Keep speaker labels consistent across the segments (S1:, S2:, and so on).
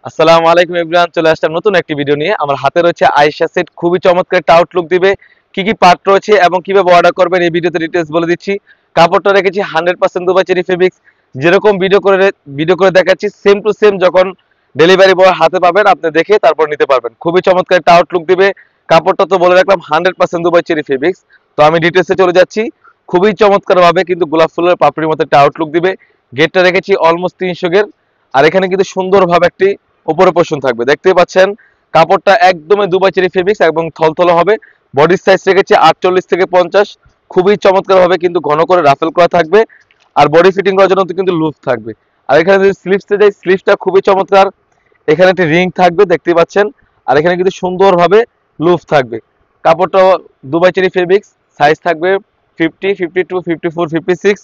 S1: আসসালামু আলাইকুম এভরিওয়ান, চলে আসলাম নতুন একটি ভিডিও নিয়ে। আমার হাতে রয়েছে আয়েশা সেট, খুবই চমৎকার একটা আউটলুক দিবে। কি কি পার্ট রয়েছে এবং কিভাবে অর্ডার করবেন এই ভিডিওতে ডিটেইলস বলে দিচ্ছি। কাপড়টা রেখেছি 100% দুবাই চেরি ফেব্রিক্স। যেরকম ভিডিও করে দেখাচ্ছি সেম টু সেম যখন ডেলিভারি বয় হাতে পাবেন আপনি দেখে তারপর নিতে পারবেন। খুবই চমৎকার একটা আউটলুক দিবে। কাপড়টা তো বলে রাখলাম 100% দুবাই চেরি ফেব্রিক্স। তো আমি ডিটেইলসে চলে যাচ্ছি। খুবই চমৎকার ভাবে কিন্তু গোলাপ ফুলের পাপড়ির মতো একটা আউটলুক দিবে। গেটটা রেখেছি অলমোস্ট 300 গের। আর এখানে কিন্তু সুন্দরভাবে একটি উপরে পোর্শন থাকবে, দেখতেই পাচ্ছেন। কাপড়টা একদমই দুবাই চেরি ফেব্রিক্স এবং থলথলো হবে। বডির সাইজ রেখেছি 48 থেকে 50। খুবই চমৎকার ভাবে কিন্তু ঘন করে রাফেল করা থাকবে। আর বডি ফিটিং করার জন্য কিন্তু লুজ থাকবে। আর এখানে যদি স্লিভসে যাই, স্লিভসটা খুবই চমৎকার। এখানে একটি রিং থাকবে, দেখতেই পাচ্ছেন। আর এখানে কিন্তু সুন্দরভাবে লুজ থাকবে। কাপড়টা দুবাই চেরি ফেব্রিক্স। সাইজ থাকবে 50, 52, 54, 56।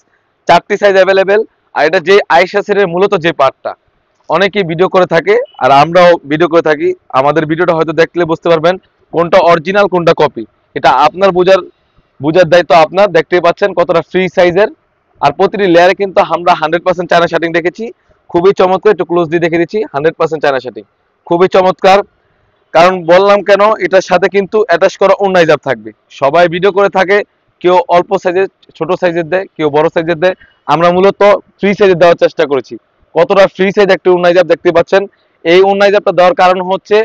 S1: চারটি সাইজ অ্যাভেলেবেল। আর এটা যে আয়েশা সেটের মূলত যে পার্টটা অনেকেই ভিডিও করে থাকে আর আমরাও ভিডিও করে থাকি। আমাদের ভিডিওটা হয়তো দেখলে বুঝতে পারবেন কোনটা অরিজিনাল কোনটা কপি। এটা আপনার বুঝার দায়িত্ব আপনার। দেখতেই পাচ্ছেন কতটা ফ্রি সাইজের। আর প্রতিটি লেয়ারে কিন্তু আমরা 100% চায়না শার্টিং রেখেছি। খুবই চমৎকার, একটু ক্লোজ দিয়ে দেখে দিচ্ছি। 100% চায়না শার্টিং খুবই চমৎকার। কারণ বললাম কেন, এটার সাথে কিন্তু অ্যাটাচ করা ওড়না হিজাব থাকবে। সবাই ভিডিও করে থাকে, কেউ অল্প সাইজের ছোট সাইজের দেয়, কেউ বড় সাইজের দেয়। আমরা মূলত ফ্রি সাইজের দেওয়ার চেষ্টা করেছি। কতটা ফ্রি সাইজ একটা ওড়না হিজাব দেখতে পাচ্ছেন। এই ওড়না হিজাবটা দেওয়ার কারণ হচ্ছে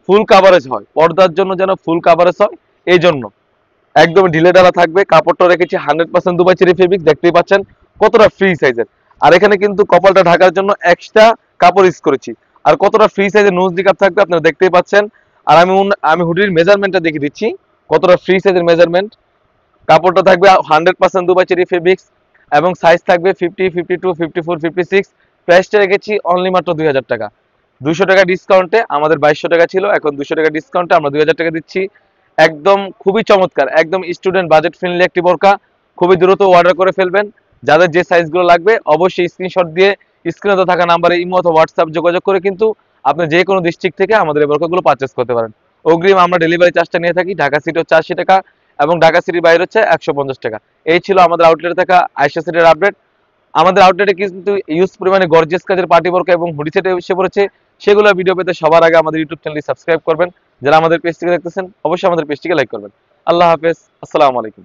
S1: ফুল কাভারেজ হয়, পর্দার জন্য যেন ফুল কাভারেজ হয়, এই জন্য। একদম ঢিলে ঢালা থাকবে। কাপড়টা রেখেছি 100% দুবাই চেরি ফেব্রিক্স, দেখতেই পাচ্ছেন কতটা ফ্রি সাইজের। আর এখানে কিন্তু কপালটা ঢাকার জন্য এক্সট্রা কাপড় ইউজ করেছি। আর কতটা ফ্রি সাইজের নোজ নিকাপ থাকবে আপনারা দেখতেই পাচ্ছেন। আর আমি হুডির মেজারমেন্টটা দেখিয়ে দিচ্ছি, কতটা ফ্রি সাইজের মেজারমেন্ট। কাপড়টা থাকবে 100% দুবাই চেরি ফেব্রিক্স এবং সাইজ থাকবে 50, 52, 54, 56। প্রাইসটা রেখেছি অনলি মাত্র 2000 টাকা। 200 টাকা ডিসকাউন্টে, আমাদের 2200 টাকা ছিল, এখন 200 টাকা ডিসকাউন্টে আমরা 2000 টাকা দিচ্ছি। একদম খুবই চমৎকার, একদম স্টুডেন্ট বাজেট ফ্রেন্ডলি একটি বোরকা। খুবই দ্রুত অর্ডার করে ফেলবেন। যাদের যে সাইজগুলো লাগবে অবশ্যই স্ক্রিনশট দিয়ে স্ক্রিনে থাকা নাম্বারে ইমো অথবা হোয়াটসঅ্যাপ যোগাযোগ করে কিন্তু আপনি যে কোনো ডিস্ট্রিক্ট থেকে আমাদের এই বোরকাগুলো পারচেস করতে পারেন। অগ্রিম আমরা ডেলিভারি চার্জটা নিয়ে থাকি। ঢাকা সিটি হচ্ছে 80 টাকা এবং ঢাকা সিটির বাইরে হচ্ছে 150 টাকা। এই ছিল আমাদের আউটলেটে থাকা আয়েশা সেটের আপডেট। আমাদের আউটলেটে কিন্তু ইউজ পরিমাণে গর্জিয়াস কাজের পার্টি বোরকা এবং হুডি সেট এসে পড়েছে। সেগুলো ভিডিও পেতে সবার আগে আমাদের ইউটিউব চ্যানেলটি সাবস্ক্রাইব করবেন। যারা আমাদের পেজটিকে দেখতেছেন অবশ্যই আমাদের পেজটিকে লাইক করবেন। আল্লাহ হাফেজ, আসসালামু আলাইকুম।